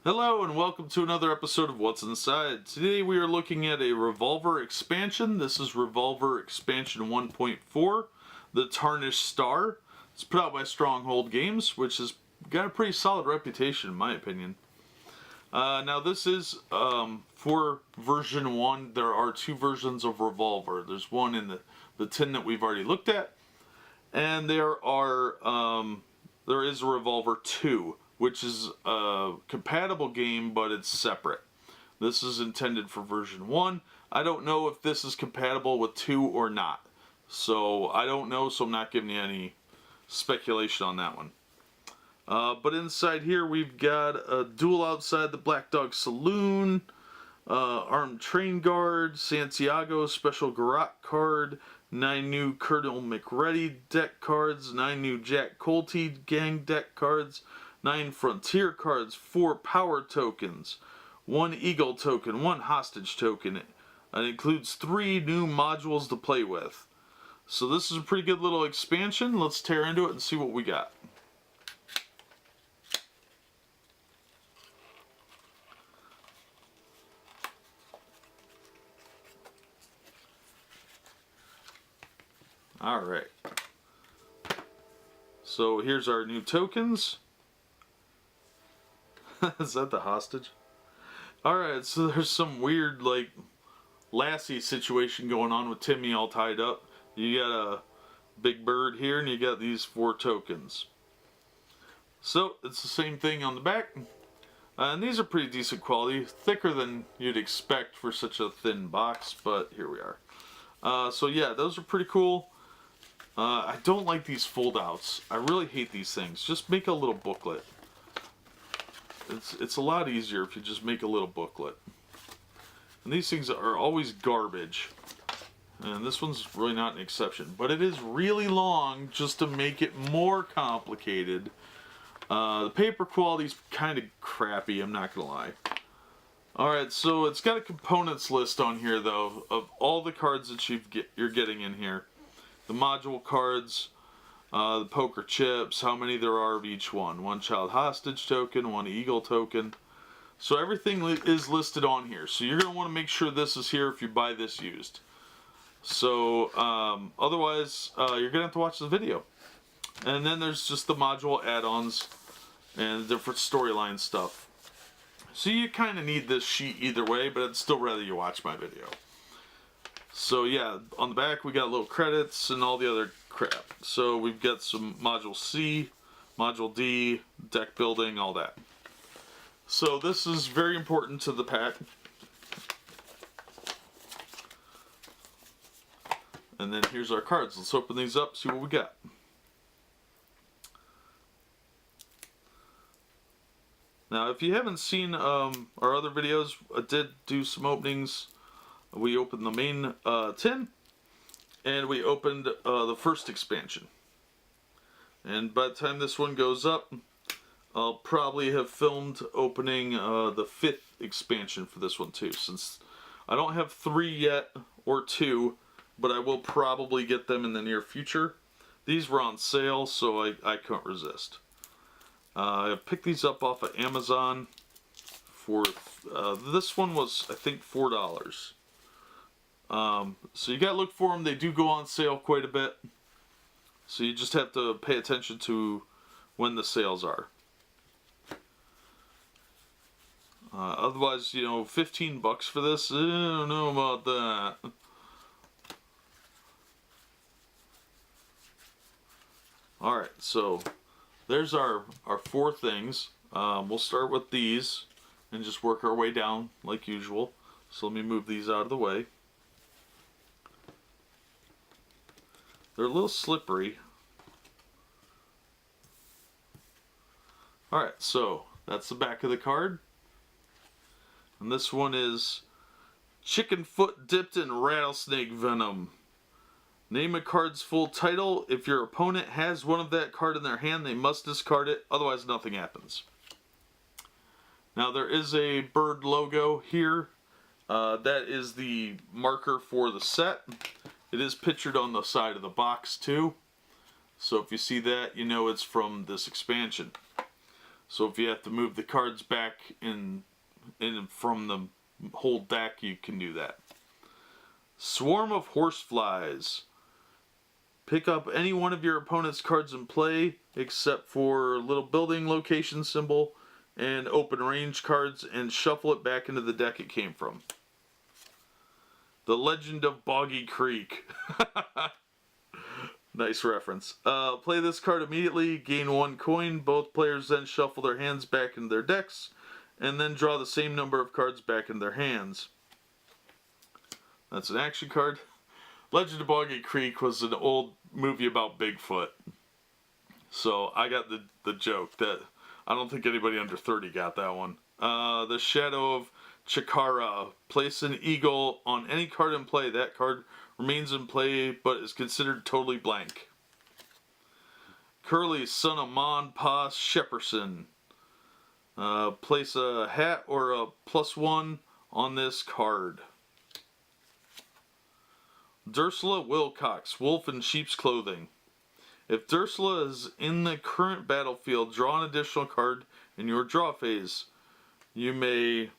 Hello and welcome to another episode of What's Inside. Today we are looking at a Revolver expansion. This is Revolver Expansion 1.4, the Tarnished Star. It's put out by Stronghold Games, which has got a pretty solid reputation in my opinion. Now this is for version 1. There are two versions of Revolver. There's one in the tin that we've already looked at, and there is a Revolver 2, which is a compatible game, but it's separate. This is intended for version 1. I don't know if this is compatible with 2 or not. So I don't know, so I'm not giving you any speculation on that one. But inside here we've got a duel outside the Black Dog Saloon, armed train guard, Santiago special Garrote card, 9 new Colonel McReady deck cards, 9 new Jack Colty gang deck cards, 9 Frontier cards, 4 Power tokens, 1 Eagle token, 1 Hostage token. It includes 3 new modules to play with. So this is a pretty good little expansion. Let's tear into it and see what we got. Alright. So here's our new tokens. Is that the hostage? Alright, so there's some weird, like, Lassie situation going on with Timmy all tied up. You got a big bird here, and you got these 4 tokens. So, it's the same thing on the back. And these are pretty decent quality. Thicker than you'd expect for such a thin box, but here we are. So yeah, those are pretty cool. I don't like these fold-outs. I really hate these things. Just make a little booklet. It's a lot easier if you just make a little booklet. And these things are always garbage. And this one's really not an exception. But it is really long just to make it more complicated. The paper quality's kind of crappy, I'm not going to lie. Alright, so it's got a components list on here though, of all the cards that you're getting in here. The module cards, the poker chips, how many there are of each one. 1 child hostage token, 1 eagle token. So everything is listed on here. So you're going to want to make sure this is here if you buy this used. So otherwise, you're going to have to watch the video. And then there's just the module add-ons and different storyline stuff. So you kind of need this sheet either way, but I'd still rather you watch my video. So yeah, on the back we got little credits and all the other crap. So we've got some Module C, Module D, deck building, all that. So this is very important to the pack. And then here's our cards. Let's open these up, see what we got. Now if you haven't seen our other videos, I did do some openings. We opened the main tin, and we opened the first expansion. And by the time this one goes up, I'll probably have filmed opening the 5th expansion for this one too, since I don't have 3 yet, or 2, but I will probably get them in the near future. These were on sale, so I couldn't resist. I picked these up off of Amazon for, this one was I think $4. So you gotta look for them. They do go on sale quite a bit. So you just have to pay attention to when the sales are. Otherwise, you know, 15 bucks for this, I don't know about that. Alright, so there's our 4 things. We'll start with these and just work our way down like usual. So let me move these out of the way. They're a little slippery. Alright, so that's the back of the card. And this one is Chicken Foot Dipped in Rattlesnake Venom. Name a card's full title. If your opponent has one of that card in their hand, they must discard it, otherwise nothing happens. Now there is a bird logo here. That is the marker for the set. It is pictured on the side of the box too. So if you see that, you know it's from this expansion. So if you have to move the cards back in from the whole deck, you can do that. Swarm of Horseflies. Pick up any one of your opponent's cards in play, except for little building location symbol and open range cards, and shuffle it back into the deck it came from. The Legend of Boggy Creek. Nice reference. Play this card immediately, gain 1 coin. Both players then shuffle their hands back into their decks, and then draw the same number of cards back in their hands. That's an action card. Legend of Boggy Creek was an old movie about Bigfoot. So I got the joke that I don't think anybody under 30 got that one. The Shadow of Chikara. Place an eagle on any card in play. That card remains in play but is considered totally blank. Curly, son of Mon Pa Shepperson. Place a hat or a +1 on this card. Dursula Wilcox, Wolf in Sheep's Clothing. If Dursula is in the current battlefield, draw an additional card in your draw phase. You may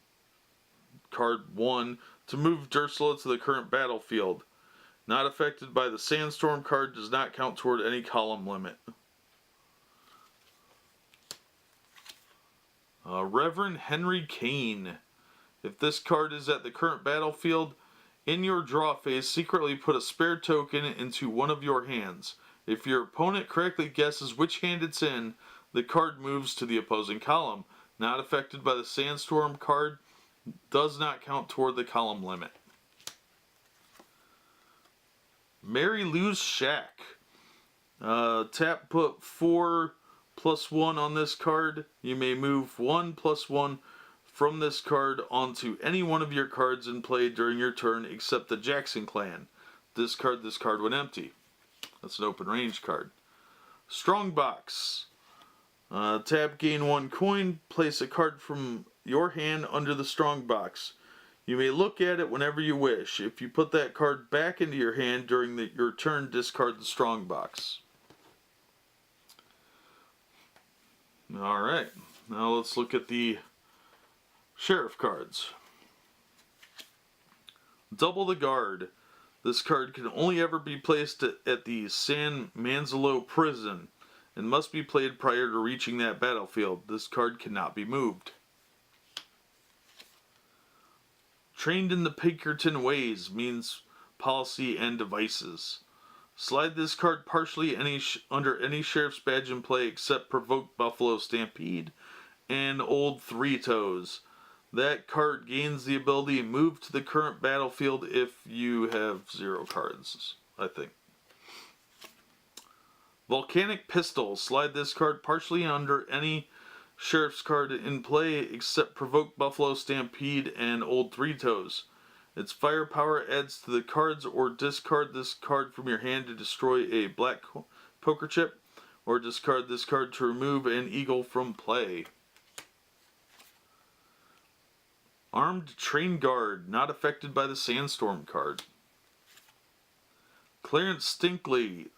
card 1 to move Dursula to the current battlefield. Not affected by the Sandstorm card, does not count toward any column limit. Reverend Henry Kane. If this card is at the current battlefield, in your draw phase, secretly put a spare token into one of your hands. If your opponent correctly guesses which hand it's in, the card moves to the opposing column. Not affected by the Sandstorm card, does not count toward the column limit. Mary Lou's Shack. Tap, put 4 +1 on this card. You may move 1 +1 from this card onto any one of your cards in play during your turn except the Jackson clan. Discard this card when empty. That's an open range card. Strongbox. Tap, gain 1 coin. Place a card from your hand under the Strongbox. You may look at it whenever you wish. If you put that card back into your hand during your turn, discard the Strongbox. Alright, now let's look at the Sheriff cards. Double the Guard. This card can only ever be placed at the San Manzolo prison and must be played prior to reaching that battlefield. This card cannot be moved. Trained in the Pinkerton ways means policy and devices. Slide this card partially under any sheriff's badge in play except Provoked Buffalo Stampede and Old Three Toes. That card gains the ability to move to the current battlefield if you have 0 cards, I think. Volcanic Pistol. Slide this card partially under any sheriff's card in play except Provoked Buffalo Stampede and Old Three Toes. Its firepower adds to the cards, or discard this card from your hand to destroy a black poker chip, or discard this card to remove an eagle from play. Armed Train Guard, not affected by the Sandstorm card. Clarence Stickly,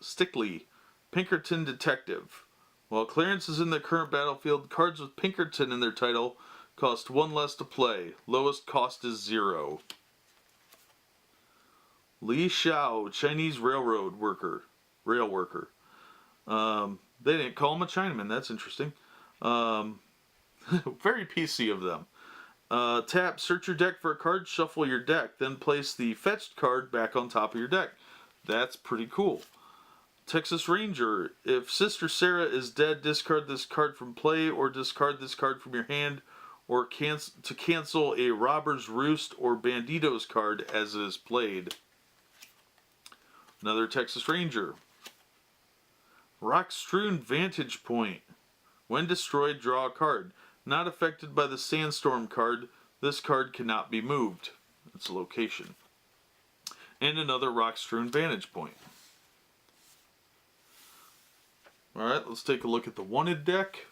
Pinkerton Detective. While Clarence is in the current battlefield, cards with Pinkerton in their title cost 1 less to play. Lowest cost is 0. Li Xiao, Chinese rail worker. They didn't call him a Chinaman. That's interesting. Very PC of them. Tap, search your deck for a card, shuffle your deck, then place the fetched card back on top of your deck. That's pretty cool. Texas Ranger. If Sister Sarah is dead, discard this card from play, or discard this card from your hand, or to cancel a Robber's Roost or Banditos card as it is played. Another Texas Ranger. Rock-strewn Vantage Point. When destroyed, draw a card. Not affected by the Sandstorm card, this card cannot be moved. Its location. And another Rock-strewn Vantage Point. Alright, let's take a look at the wanted deck.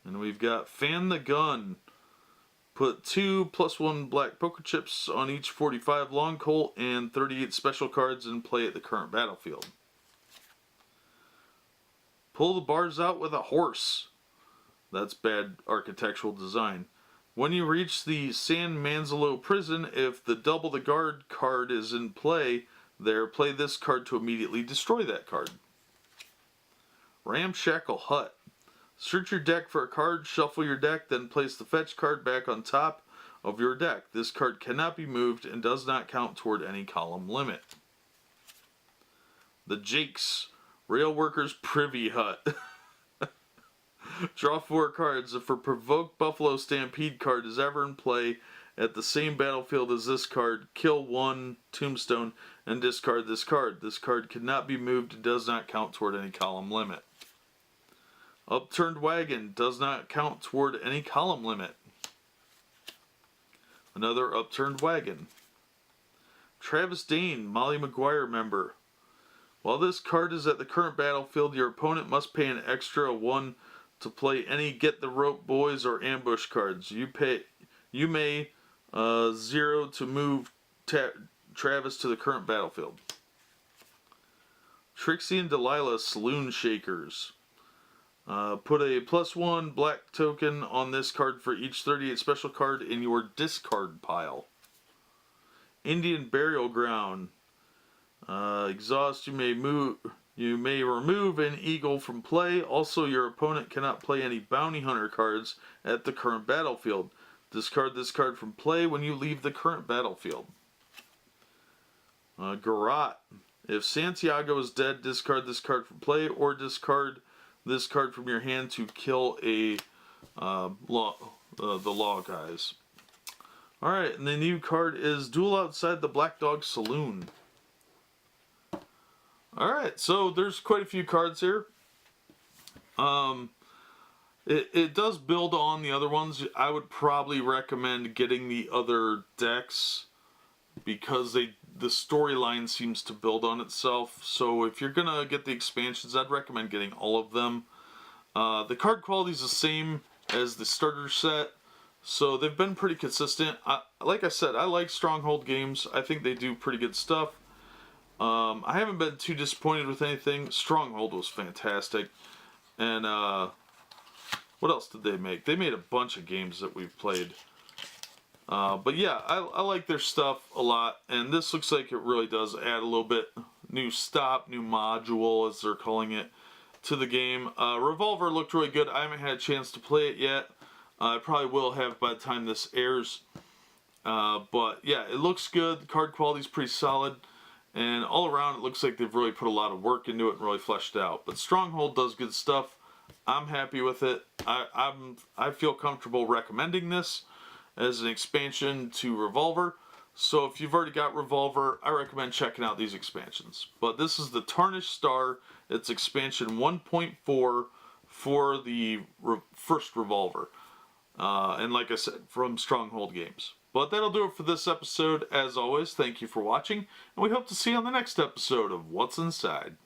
And we've got Fan the Gun. Put 2 +1 black poker chips on each 45 long colt and 38 special cards in play at the current battlefield. Pull the bars out with a horse. That's bad architectural design. When you reach the San Manzolo prison, if the double the guard card is in play there, play this card to immediately destroy that card. Ramshackle Hut. Search your deck for a card, shuffle your deck, then place the fetch card back on top of your deck. This card cannot be moved and does not count toward any column limit. The Jakes. Rail Workers Privy Hut. Draw 4 cards. If a Provoked Buffalo Stampede card is ever in play at the same battlefield as this card, kill 1 tombstone and discard this card. This card cannot be moved and does not count toward any column limit. Upturned Wagon does not count toward any column limit. Another Upturned Wagon. Travis Dane, Molly Maguire member. While this card is at the current battlefield, your opponent must pay an extra 1 to play any Get the Rope Boys or Ambush cards. You may 0 to move Travis to the current battlefield. Trixie and Delilah Saloon Shakers. Put a +1 black token on this card for each 38 special card in your discard pile. Indian Burial Ground. Exhaust. You may remove an eagle from play. Also, your opponent cannot play any bounty hunter cards at the current battlefield. Discard this card from play when you leave the current battlefield. Garrote. If Santiago is dead, discard this card from play or discard this card from your hand to kill the law guys. Alright, and the new card is Duel Outside the Black Dog Saloon. Alright, so there's quite a few cards here. It does build on the other ones. I would probably recommend getting the other decks because the storyline seems to build on itself. So if you're gonna get the expansions, I'd recommend getting all of them. The card quality is the same as the starter set, so they've been pretty consistent. Like I said, I like Stronghold Games. I think they do pretty good stuff. I haven't been too disappointed with anything. Stronghold was fantastic. And what else did they make? They made a bunch of games that we've played. But yeah, I like their stuff a lot, and this looks like it really does add a little bit new module, as they're calling it, to the game. Revolver looked really good. I haven't had a chance to play it yet. I probably will have by the time this airs. But yeah, it looks good. The card quality is pretty solid, and all around it looks like they've really put a lot of work into it and really fleshed it out. But Stronghold does good stuff. I'm happy with it. I feel comfortable recommending this as an expansion to Revolver. So if you've already got Revolver, I recommend checking out these expansions. But this is the Tarnished Star. It's expansion 1.4 for the first Revolver. And like I said, from Stronghold Games. But that'll do it for this episode. As always, thank you for watching, and we hope to see you on the next episode of What's Inside.